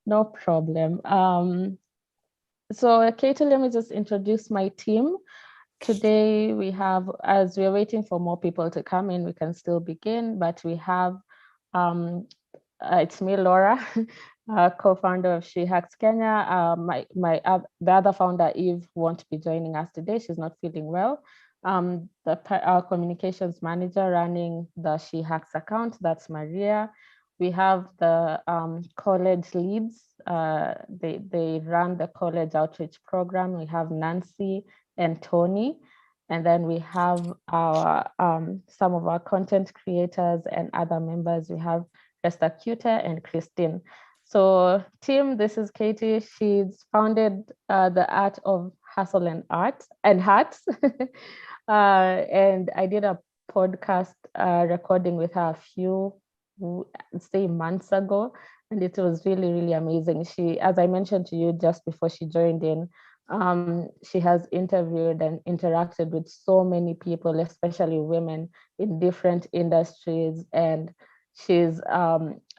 No problem. So Katie, let me just introduce my team. Today we have, as we're waiting for more people to come in, we can still begin, but we have, um, it's me, Laura, co-founder of She Hacks Kenya. The other founder, Eve, won't be joining us today. She's not feeling well. Our communications manager running the She Hacks account, that's Maria. We have the college leads. They run the college outreach program. We have Nancy and Tony. And then we have our some of our content creators and other members. We have Resta Cuter and Christine. So team, this is Katie. She's founded the Art of Hustle and Art and Hats. And I did a podcast recording with her a few, say, months ago. And it was really, really amazing. She, as I mentioned to you just before she joined in, she has interviewed and interacted with so many people, especially women in different industries. And she's,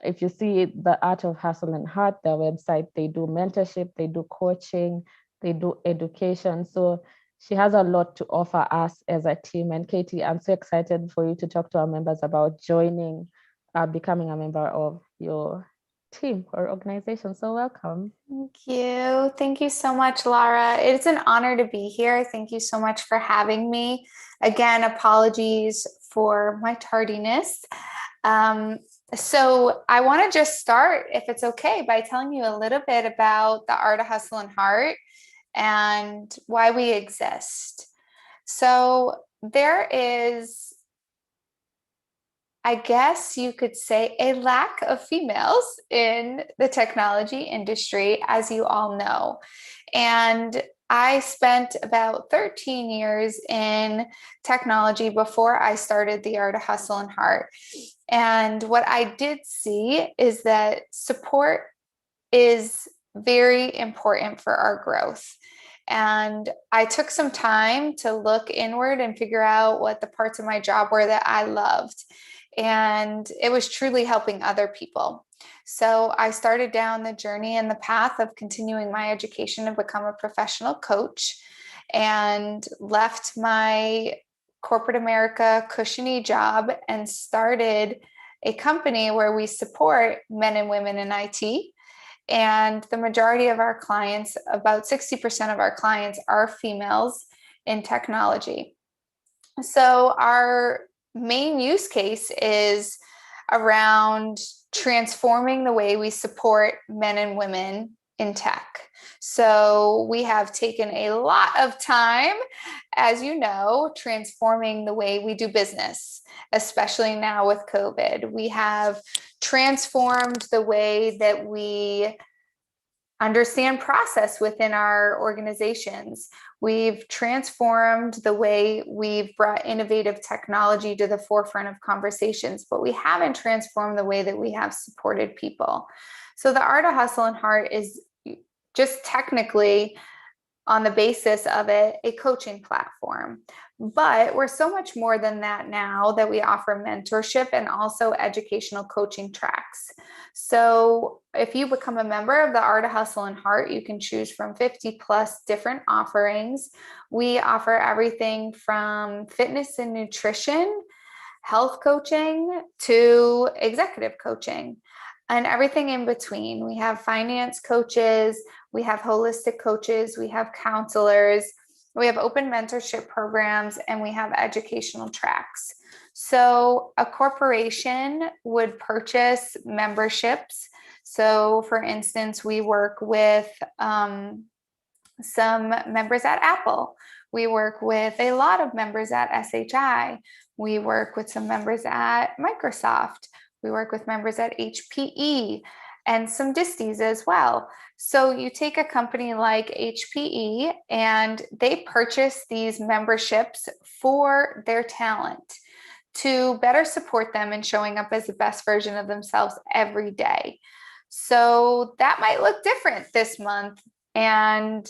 if you see the Art of Hustle and Heart, their website, they do mentorship, they do coaching, they do education. So she has a lot to offer us as a team. And Katie, I'm so excited for you to talk to our members about joining, becoming a member of your team or organization. So welcome. Thank you. Thank you so much, Lara. It's an honor to be here. Thank you so much for having me. Again, apologies for my tardiness. So I want to just start, if it's okay, by telling you a little bit about the Art of Hustle and Heart and why we exist. So there is, I guess you could say, a lack of females in the technology industry, as you all know. And I spent about 13 years in technology before I started the Art of Hustle and Heart. And what I did see is that support is very important for our growth. And I took some time to look inward and figure out what the parts of my job were that I loved. And it was truly helping other people. So I started down the journey and the path of continuing my education to become a professional coach, and left my corporate America cushiony job and started a company where we support men and women in IT. And the majority of our clients, about 60% of our clients, are females in technology. So our main use case is around transforming the way we support men and women in tech. So we have taken a lot of time, as you know, transforming the way we do business, especially now with COVID. We have transformed the way that we understand process within our organizations. We've transformed the way we've brought innovative technology to the forefront of conversations, but we haven't transformed the way that we have supported people. So the Art of Hustle and Heart is just technically, on the basis of it, a coaching platform. But we're so much more than that now, that we offer mentorship and also educational coaching tracks. So if you become a member of the Art of Hustle and Heart, you can choose from 50 plus different offerings. We offer everything from fitness and nutrition, health coaching, to executive coaching, and everything in between. We have finance coaches, we have holistic coaches, we have counselors, we have open mentorship programs, and we have educational tracks. So a corporation would purchase memberships. So for instance, we work with some members at Apple. We work with a lot of members at SHI. We work with some members at Microsoft. We work with members at HPE and some disties as well. So you take a company like HPE and they purchase these memberships for their talent to better support them in showing up as the best version of themselves every day. So that might look different this month and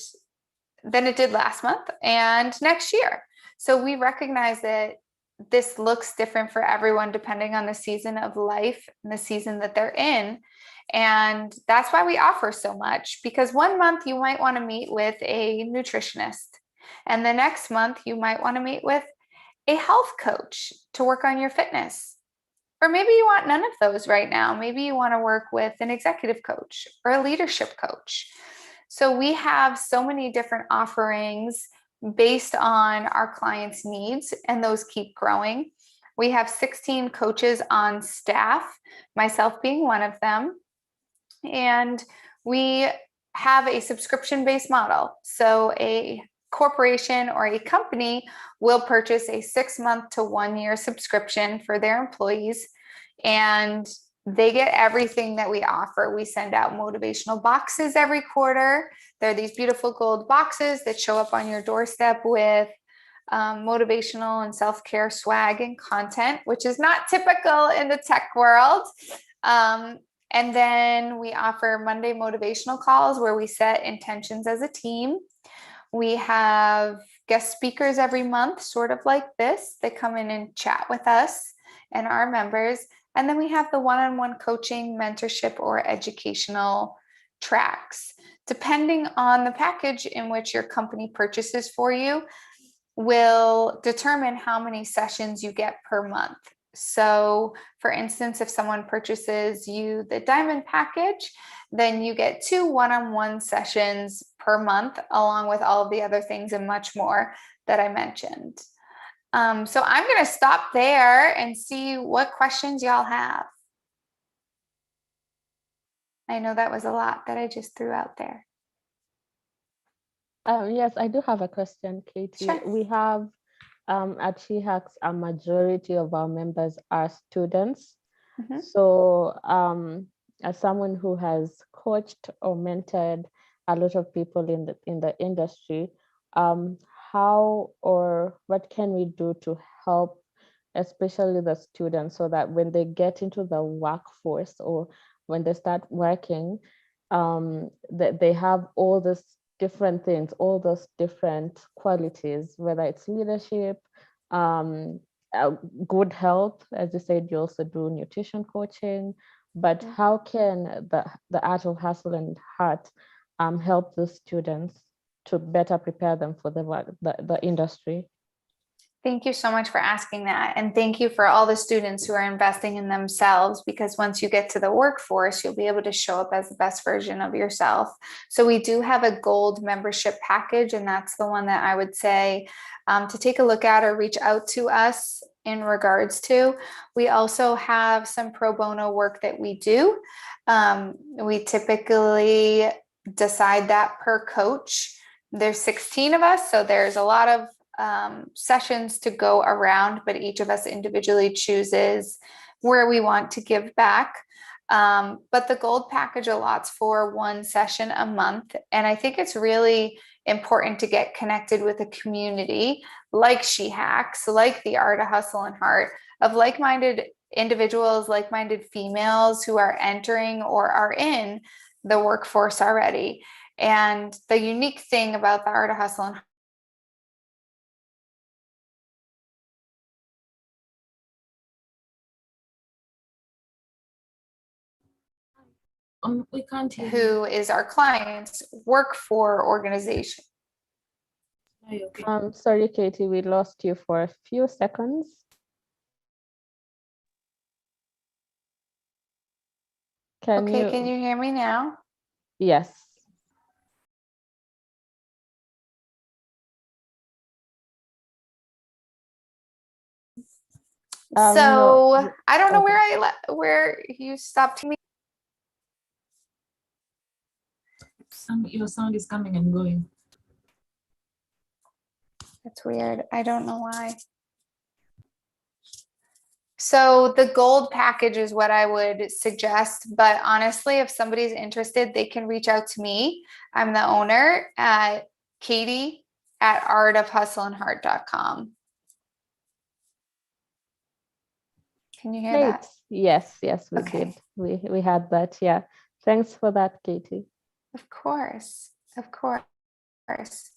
than it did last month and next year. So we recognize that this looks different for everyone depending on the season of life and the season that they're in. And that's why we offer so much, because one month you might want to meet with a nutritionist, and the next month you might want to meet with a health coach to work on your fitness. Or maybe you want none of those right now. Maybe you want to work with an executive coach or a leadership coach. So we have so many different offerings based on our clients' needs, and those keep growing. We have 16 coaches on staff, myself being one of them. And we have a subscription-based model. So a corporation or a company will purchase a 6-month to 1-year subscription for their employees, and they get everything that we offer. We send out motivational boxes every quarter. They're these beautiful gold boxes that show up on your doorstep with motivational and self-care swag and content, which is not typical in the tech world. And then we offer Monday motivational calls where we set intentions as a team. We have guest speakers every month, sort of like this. They come in and chat with us and our members. And then we have the one-on-one coaching, mentorship, or educational tracks. Depending on the package in which your company purchases for you, will determine how many sessions you get per month. So for instance, if someone purchases you the diamond package, then you get 2 one-on-one sessions per month, along with all of the other things and much more that I mentioned. So I'm going to stop there and see what questions y'all have. I know that was a lot that I just threw out there. Yes, I do have a question, Katie. Sure. We have at SheHacks, a majority of our members are students. Mm-hmm. So as someone who has coached or mentored a lot of people in the industry, how or what can we do to help, especially the students, so that when they get into the workforce or when they start working, that they have all these different things, all those different qualities, whether it's leadership, good health, as you said, you also do nutrition coaching, but how can the art of hustle and heart help the students to better prepare them for the industry? Thank you so much for asking that. And thank you for all the students who are investing in themselves, because once you get to the workforce, you'll be able to show up as the best version of yourself. So we do have a gold membership package, and that's the one that I would say to take a look at or reach out to us in regards to. We also have some pro bono work that we do. We typically decide that per coach. There's 16 of us, so there's a lot of sessions to go around, but each of us individually chooses where we want to give back. But the gold package allots for 1 session a month. And I think it's really important to get connected with a community like SheHacks, like the Art of Hustle and Heart, of like-minded individuals, like-minded females who are entering or are in the workforce already. And the unique thing about the Art of Hustle and We can't hear who is our clients work for organization. you. Okay. Sorry, Katie, we lost you for a few seconds. Can you hear me now? Yes. So No. I don't know Okay. where you stopped me. Your sound is coming and going. That's weird. I don't know why. So the gold package is what I would suggest. But honestly, if somebody's interested, they can reach out to me. I'm the owner at Katie@artofhustleandheart.com. Can you hear Great. that? Yes, we Okay. did. We had that. Yeah. Thanks for that, Katie. Of course. Of course.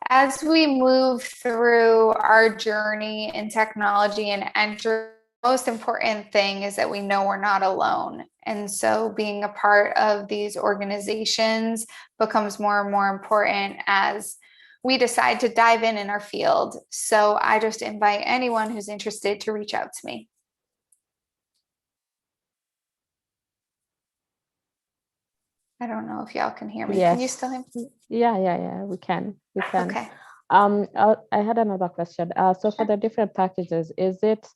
As we move through our journey in technology and enter most important thing is that we know we're not alone. And so being a part of these organizations becomes more and more important as we decide to dive in our field. So I just invite anyone who's interested to reach out to me. I don't know if y'all can hear me. Yes. Can you still hear me? Yeah, we can. Okay. I had another question. So for the different packages, is it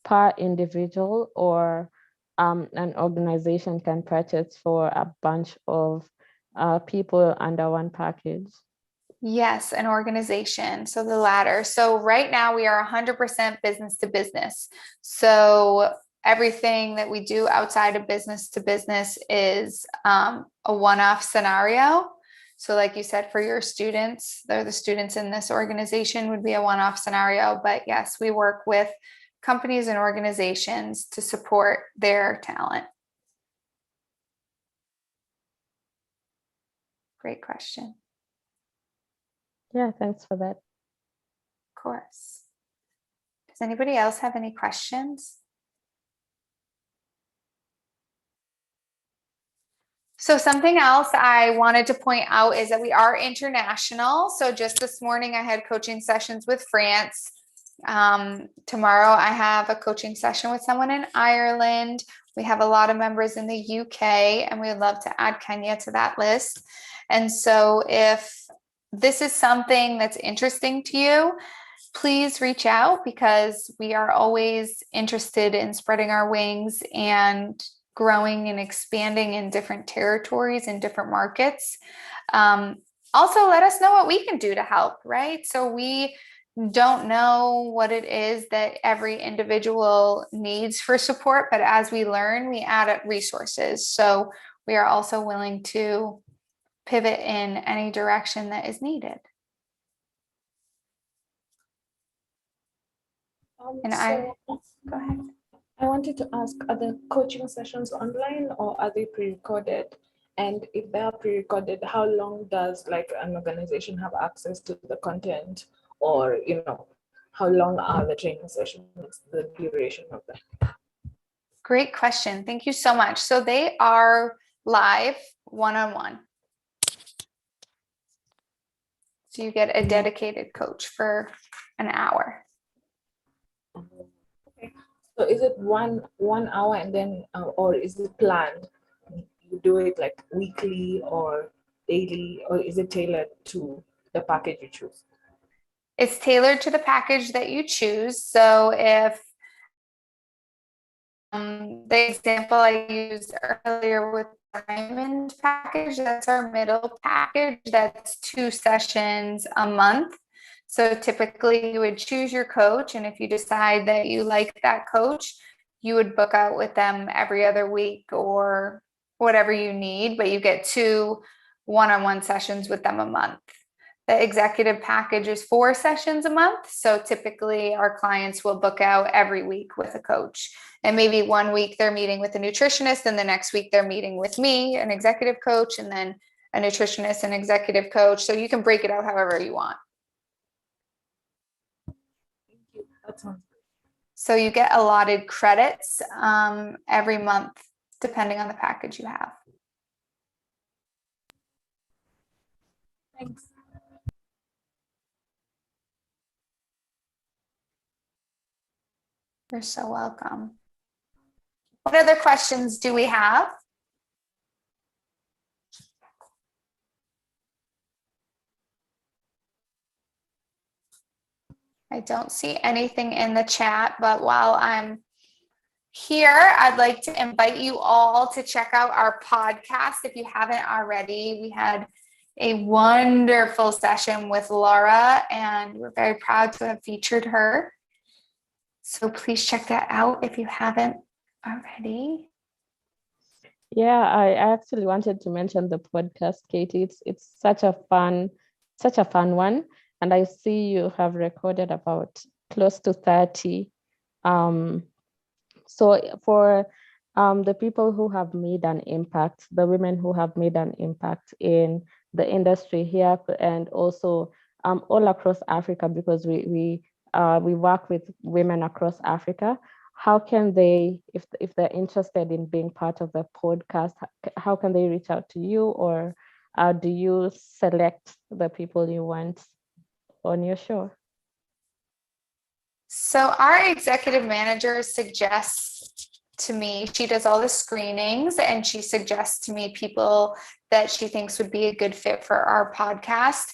per individual, or an organization can purchase for a bunch of people under one package? Yes, an organization. So the latter. So right now we are 100% business to business. So everything that we do outside of business to business is a one-off scenario. So like you said, for your students, they're the students in this organization, would be a one-off scenario. But yes, we work with companies and organizations to support their talent. Great question. Yeah, thanks for that. Of course. Does anybody else have any questions? So something else I wanted to point out is that we are international. So just this morning I had coaching sessions with France. Tomorrow I have a coaching session with someone in Ireland. We have a lot of members in the UK, and we would love to add Kenya to that list. And so if this is something that's interesting to you, please reach out, because we are always interested in spreading our wings and growing and expanding in different territories and different markets. Also, let us know what we can do to help, right? So we don't know what it is that every individual needs for support, but as we learn, we add resources. So we are also willing to pivot in any direction that is needed. Go ahead. I wanted to ask, are the coaching sessions online or are they pre-recorded? And if they are pre-recorded, how long does like an organization have access to the content? Or, how long are the training sessions, the duration of them? Great question. Thank you so much. So they are live one-on-one. So you get a dedicated coach for an hour. Okay. So is it one hour and then, or is it planned? You do it like weekly or daily, or is it tailored to the package you choose? It's tailored to the package that you choose. So if the example I used earlier with Diamond package, that's our middle package. That's 2 sessions a month. So typically you would choose your coach, and if you decide that you like that coach, you would book out with them every other week or whatever you need, but you get 2 one-on-one sessions with them a month. The executive package is 4 sessions a month. So typically our clients will book out every week with a coach. And maybe one week they're meeting with a nutritionist, and the next week they're meeting with me, an executive coach, and then a nutritionist and executive coach. So you can break it out however you want. Thank you. That sounds good. So you get allotted credits every month, depending on the package you have. Thanks. You're so welcome. What other questions do we have? I don't see anything in the chat, but while I'm here, I'd like to invite you all to check out our podcast if you haven't already. We had a wonderful session with Laura, and we're very proud to have featured her. So please check that out if you haven't already. Yeah, I actually wanted to mention the podcast, Katie. It's such a fun one. And I see you have recorded about close to 30. So for the people who have made an impact, the women who have made an impact in the industry here, and also all across Africa, because we work with women across Africa. how can they, if they're interested in being part of the podcast, how can they reach out to you, or do you select the people you want on your show? So our executive manager suggests to me, she does all the screenings, and she suggests to me people that she thinks would be a good fit for our podcast.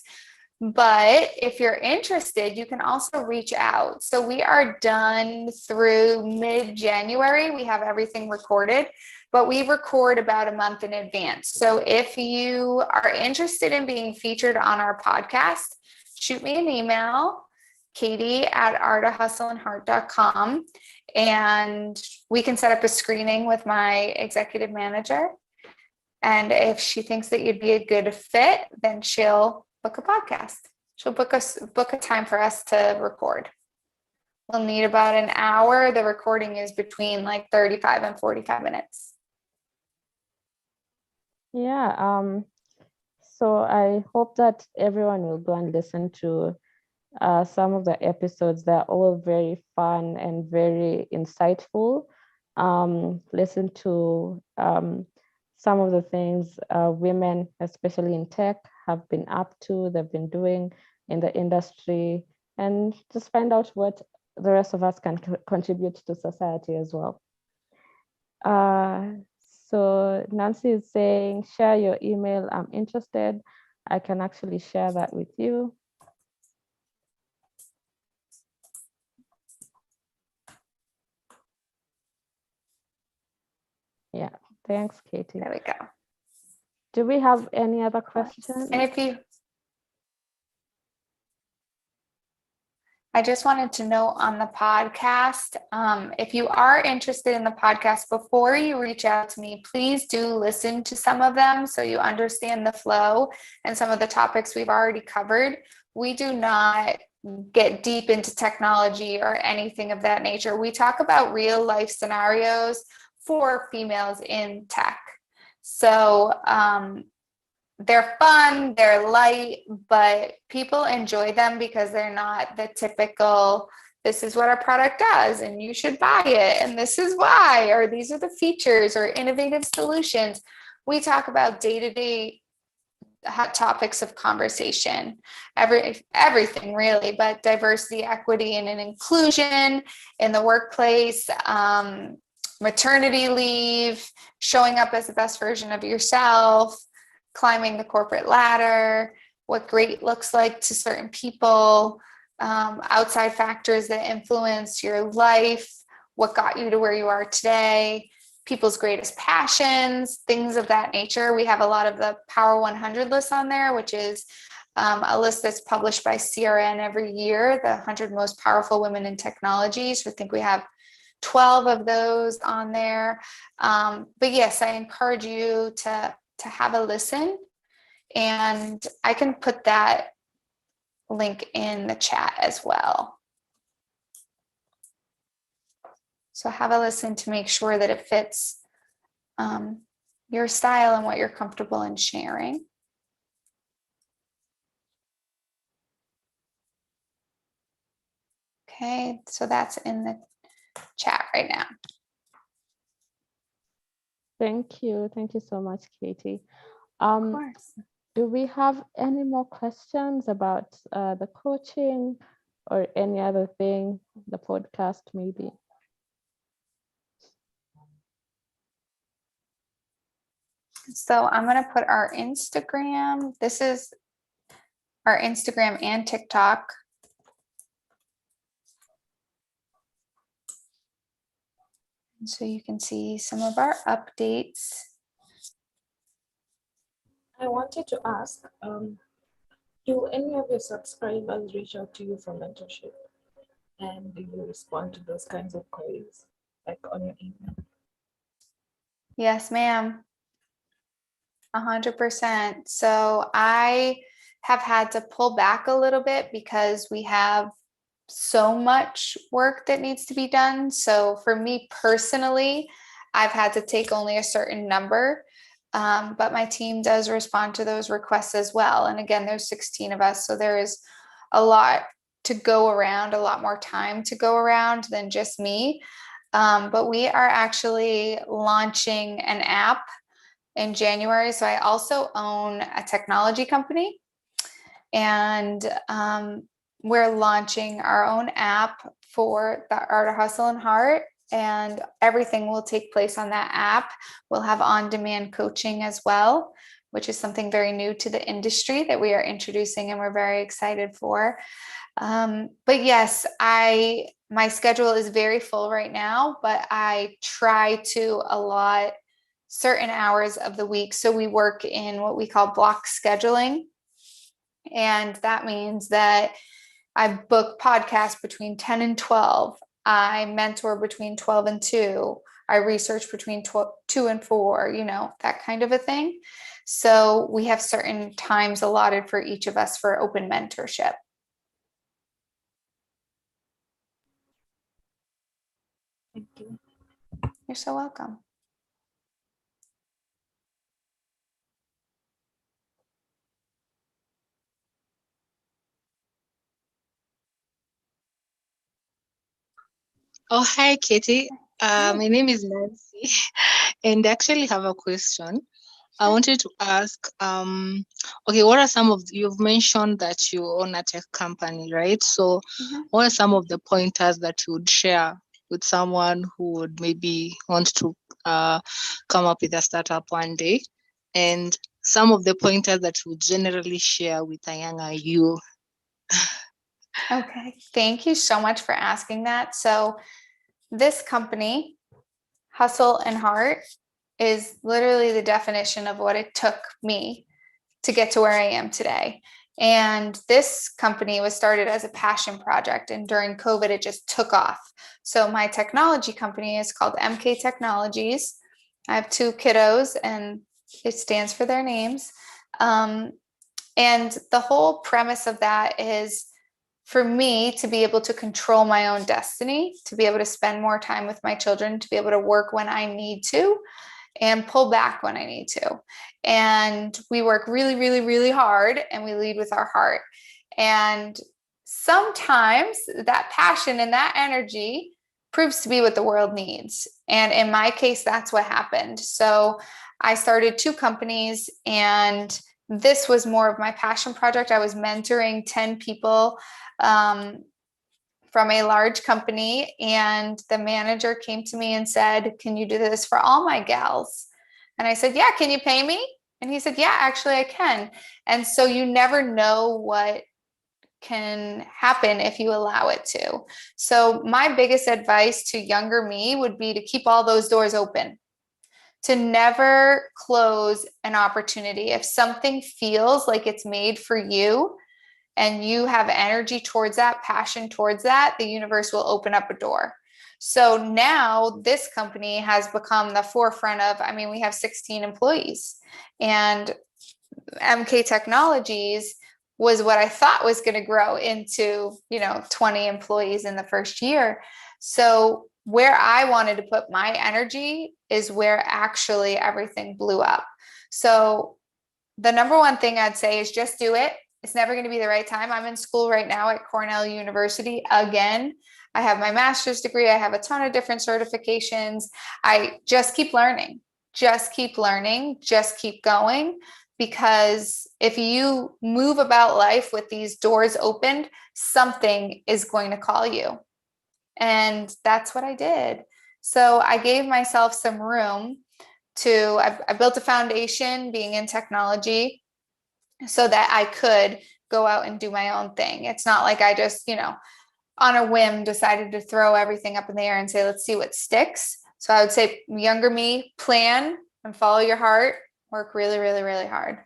But if you're interested, you can also reach out. So we are done through mid-January. We have everything recorded, but we record about a month in advance. So if you are interested in being featured on our podcast, shoot me an email, katie@artahustleandheart.com, and we can set up a screening with my executive manager. And if she thinks that you'd be a good fit, then she'll book a podcast. She'll book a time for us to record. We'll need about an hour. The recording is between like 35 and 45 minutes. Yeah. So I hope that everyone will go and listen to some of the episodes. They're all very fun and very insightful. Listen to some of the things women, especially in tech, have been up to, they've been doing in the industry, and just find out what the rest of us can contribute to society as well. So Nancy is saying, share your email. I'm interested. I can actually share that with you. Yeah, thanks, Katie. There we go. Do we have any other questions? And I just wanted to know on the podcast, if you are interested in the podcast, before you reach out to me, please do listen to some of them so you understand the flow and some of the topics we've already covered. We do not get deep into technology or anything of that nature. We talk about real life scenarios for females in tech. So they're fun, they're light, but people enjoy them because they're not the typical, this is what our product does and you should buy it and this is why, or these are the features or innovative solutions. We talk about day-to-day hot topics of conversation, everything really, but diversity, equity, and inclusion in the workplace, maternity leave, showing up as the best version of yourself, climbing the corporate ladder, what great looks like to certain people, outside factors that influence your life, what got you to where you are today, people's greatest passions, things of that nature. We have a lot of the Power 100 lists on there, which is a list that's published by CRN every year, the 100 most powerful women in technology. So I think we have 12 of those on there. But yes, I encourage you to have a listen, and I can put that link in the chat as well. So have a listen to make sure that it fits your style and what you're comfortable in sharing. Okay, so that's in the chat right now. Thank you. Thank you so much, Katie. Of course. Do we have any more questions about the coaching or any other thing, the podcast maybe? So I'm going to put our Instagram. This is our Instagram and TikTok. And so you can see some of our updates. I wanted to ask, do any of your subscribers reach out to you for mentorship? And do you respond to those kinds of queries, like on your email? Yes, ma'am. 100%. So I have had to pull back a little bit because we have so much work that needs to be done. So for me personally, I've had to take only a certain number, but my team does respond to those requests as well. And again, there's 16 of us, so there is a lot to go around, a lot more time to go around than just me. But we are actually launching an app in January. So I also own a technology company, and we're launching our own app for the Art of Hustle and Heart, and everything will take place on that app. We'll have on-demand coaching as well, which is something very new to the industry that we are introducing and we're very excited for. But yes, my schedule is very full right now, but I try to allot certain hours of the week. So we work in what we call block scheduling. And that means that I book podcasts between 10 and 12. I mentor between 12 and 2. I research between 2 and 4, that kind of a thing. So we have certain times allotted for each of us for open mentorship. Thank you. You're so welcome. Oh, hi, Katie. My name is Nancy, and I actually have a question. I wanted to ask, okay, what are some of, you've mentioned that you own a tech company, right? So what are some of the pointers that you would share with someone who would maybe want to come up with a startup one day? And some of the pointers that you would generally share with a younger you? Okay, thank you so much for asking that. So this company, Hustle and Heart, is literally the definition of what it took me to get to where I am today. And this company was started as a passion project, and during COVID, it just took off. So my technology company is called MK Technologies. I have 2 kiddos, and it stands for their names. And the whole premise of that is for me to be able to control my own destiny, to be able to spend more time with my children, to be able to work when I need to, and pull back when I need to. And we work really, really, really hard, and we lead with our heart. And sometimes that passion and that energy proves to be what the world needs. And in my case, that's what happened. So I started 2 companies, and this was more of my passion project. I was mentoring 10 people from a large company, and the manager came to me and said, "Can you do this for all my gals?" And I said, "Yeah, can you pay me?" And he said, "Yeah, actually I can." And so you never know what can happen if you allow it to. So my biggest advice to younger me would be to keep all those doors open, to never close an opportunity. If something feels like it's made for you, and you have energy towards that, passion towards that, the universe will open up a door. So now this company has become the forefront of, we have 16 employees, and MK Technologies was what I thought was going to grow into, 20 employees in the first year. So where I wanted to put my energy is where actually everything blew up. So the number one thing I'd say is just do it. It's never going to be the right time. I'm in school right now at Cornell University again. I have my master's degree. I have a ton of different certifications. I just keep learning, just keep going. Because if you move about life with these doors opened, something is going to call you. And that's what I did. So I gave myself some room I built a foundation being in technology, so that I could go out and do my own thing. It's not like I just, on a whim decided to throw everything up in the air and say, let's see what sticks. So I would say, younger me, plan and follow your heart, work really, really, really hard.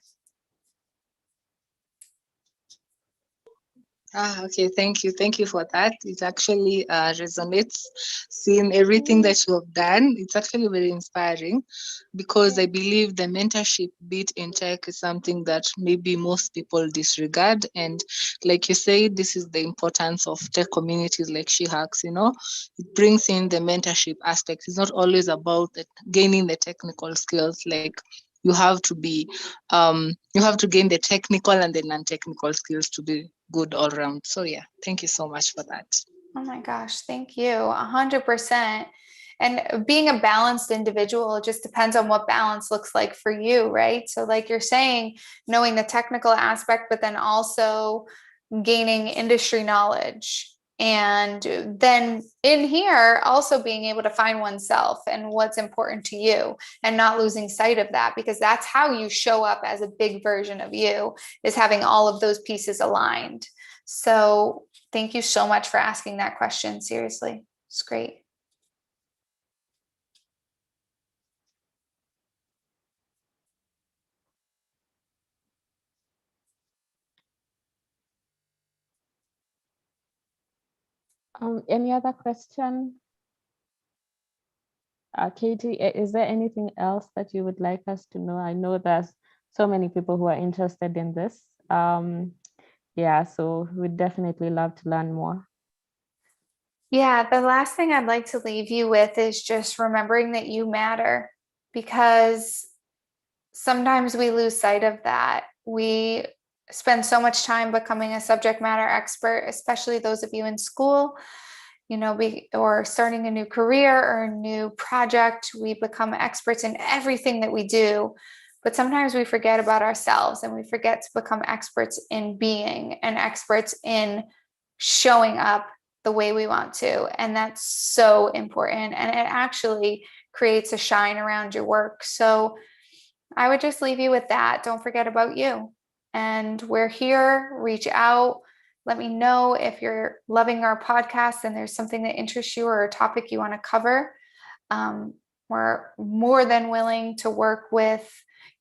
Okay, thank you. Thank you for that. It actually resonates. Seeing everything that you have done, it's actually very inspiring, because I believe the mentorship bit in tech is something that maybe most people disregard. And like you say, this is the importance of tech communities like SheHacks, it brings in the mentorship aspect. It's not always about gaining the technical skills. Like, you have to gain the technical and the non-technical skills to be good all around. So yeah, thank you so much for that. Oh my gosh, thank you. 100%. And being a balanced individual, it just depends on what balance looks like for you, right? So like you're saying, knowing the technical aspect, but then also gaining industry knowledge. And then in here, also being able to find oneself and what's important to you and not losing sight of that, because that's how you show up as a big version of you, is having all of those pieces aligned. So thank you so much for asking that question. Seriously, it's great. Any other question? Katie, is there anything else that you would like us to know? I know there's so many people who are interested in this. Yeah, so we'd definitely love to learn more. Yeah, the last thing I'd like to leave you with is just remembering that you matter, because sometimes we lose sight of that. We spend so much time becoming a subject matter expert, especially those of you in school, or starting a new career or a new project. We become experts in everything that we do, but sometimes we forget about ourselves, and we forget to become experts in being and experts in showing up the way we want to. And that's so important. And it actually creates a shine around your work. So I would just leave you with that. Don't forget about you. And we're here. Reach out. Let me know if you're loving our podcast and there's something that interests you or a topic you want to cover. We're more than willing to work with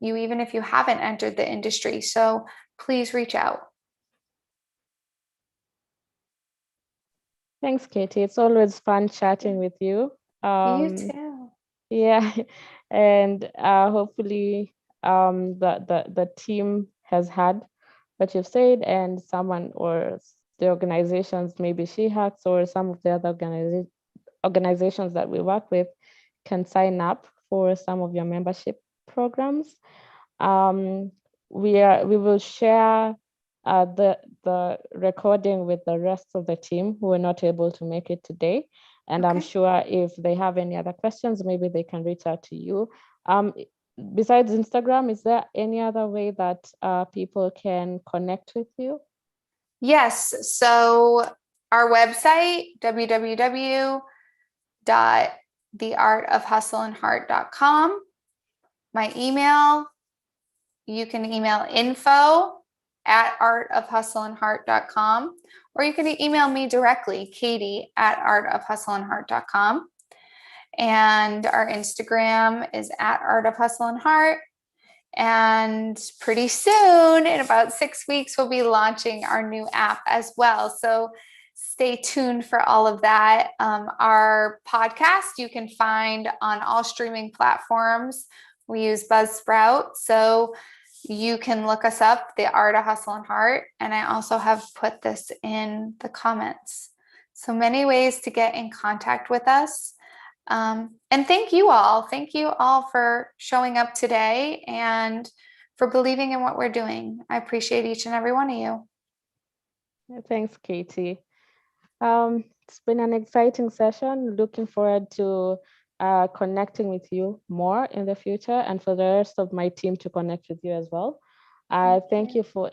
you, even if you haven't entered the industry. So please reach out. Thanks, Katie. It's always fun chatting with you. You too. Yeah, and hopefully the team has had what you've said, and someone or the organizations, maybe SheHacks or some of the other organizations that we work with, can sign up for some of your membership programs. We will share the recording with the rest of the team who were not able to make it today. And I'm sure if they have any other questions, maybe they can reach out to you. Besides Instagram, is there any other way that people can connect with you? Yes. So our website, www.theartofhustleandheart.com. My email, you can email info@artofhustleandheart.com, or you can email me directly, katie@artofhustleandheart.com. And our Instagram is @artofhustleandheart. And pretty soon, in about 6 weeks, we'll be launching our new app as well. So stay tuned for all of that. Our podcast you can find on all streaming platforms. We use Buzzsprout, so you can look us up, The Art of Hustle and Heart. And I also have put this in the comments. So many ways to get in contact with us. And thank you all. Thank you all for showing up today and for believing in what we're doing. I appreciate each and every one of you. Thanks, Katie. It's been an exciting session. Looking forward to connecting with you more in the future, and for the rest of my team to connect with you as well. Thank you for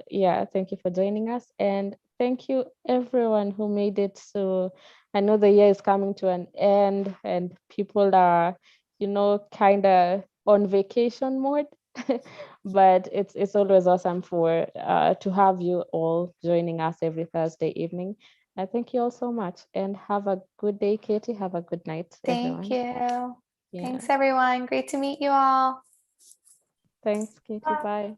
joining us, and thank you everyone who made it. So I know the year is coming to an end, and people are, kind of on vacation mode. But it's always awesome to have you all joining us every Thursday evening. I thank you all so much, and have a good day, Katie. Have a good night, everyone. Thank you. Yeah. Thanks, everyone. Great to meet you all. Thanks, Katie. Bye.